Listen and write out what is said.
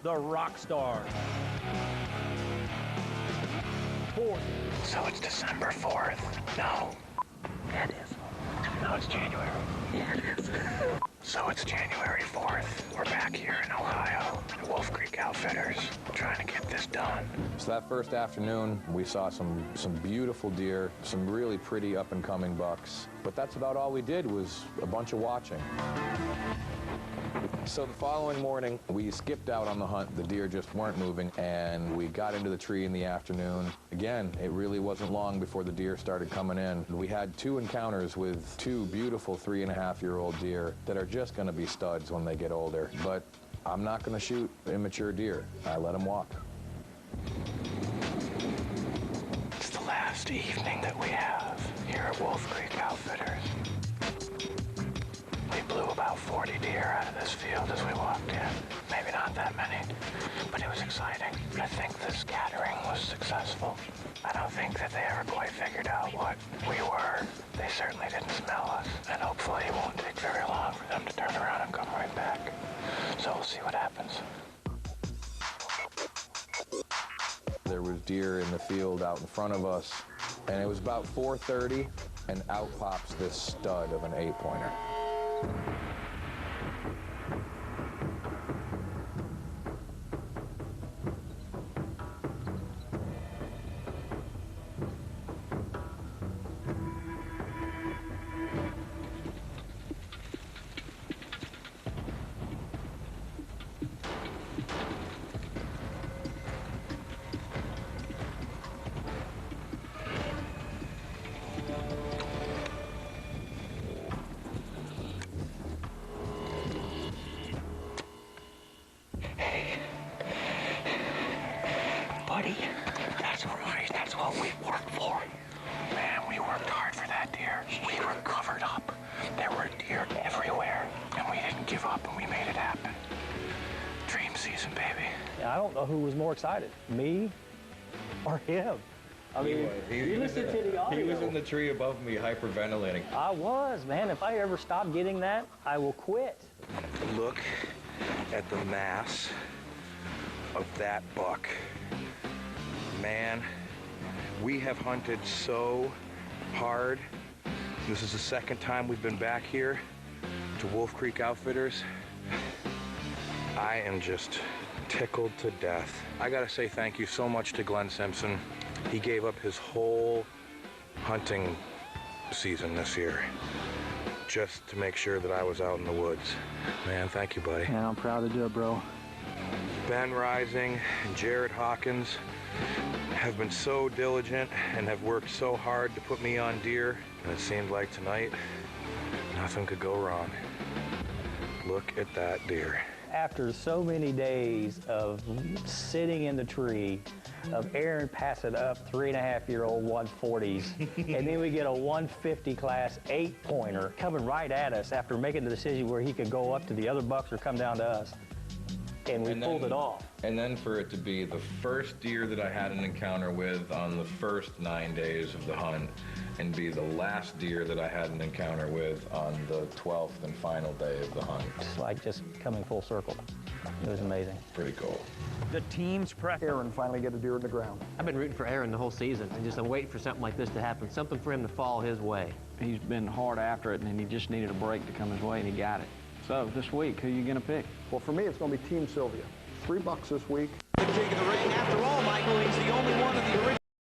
the rock star. Fourth. So it's December 4th. No. It is. No, it's January. Yeah, it is. So it's January 4th. We're back here in Ohio at Wolf Creek Outfitters trying to get this done. So that first afternoon, we saw some beautiful deer, some really pretty up-and-coming bucks. But that's about all we did was a bunch of watching. So the following morning, we skipped out on the hunt. The deer just weren't moving, and we got into the tree in the afternoon. Again, it really wasn't long before the deer started coming in. We had 2 encounters with 2 beautiful 3.5-year-old deer that are just going to be studs when they get older. But I'm not going to shoot immature deer. I let them walk. It's the last evening that we have here at Wolf Creek Outfitters. We blew about 40 deer out of this field as we walked in. Maybe not that many, but it was exciting. I think the scattering was successful. I don't think that they ever quite figured out what we were. They certainly didn't smell us, and hopefully it won't take very long for them to turn around and come right back. So we'll see what happens. There was deer in the field out in front of us, and it was about 4:30, and out pops this stud of an 8-pointer. Buddy, that's right. That's what we worked for. Man, we worked hard for that deer. We were covered up. There were deer everywhere, and we didn't give up, and we made it happen. Dream season, baby. I don't know who was more excited, me or him. I mean, you listen to the audio. He was in the tree above me hyperventilating. I was, man. If I ever stop getting that, I will quit. Look at the mass of that buck. Man, we have hunted so hard. This is the second time we've been back here to Wolf Creek Outfitters. I am just tickled to death. I gotta say thank you so much to Glen Simpson. He gave up his whole hunting season this year just to make sure that I was out in the woods. Man, thank you, buddy. Yeah, I'm proud to do it, bro. Ben Rising and Jared Hawkins have been so diligent and have worked so hard to put me on deer, and it seemed like tonight nothing could go wrong. Look at that deer. After so many days of sitting in the tree, of Aaron passing up 3.5-year-old 140s, and then we get a 150 class 8-pointer coming right at us after making the decision where he could go up to the other bucks or come down to us. And we pulled it off. And then for it to be the first deer that I had an encounter with on the first 9 days of the hunt, and be the last deer that I had an encounter with on the 12th and final day of the hunt. It's like just coming full circle. It was amazing. Pretty cool. The team's prep. Aaron finally get a deer in the ground. I've been rooting for Aaron the whole season, and I'm waiting for something like this to happen, something for him to fall his way. He's been hard after it, and he just needed a break to come his way, and he got it. So this week, who are you going to pick? Well, for me, it's going to be Team Sylvia. 3 bucks this week. The king of the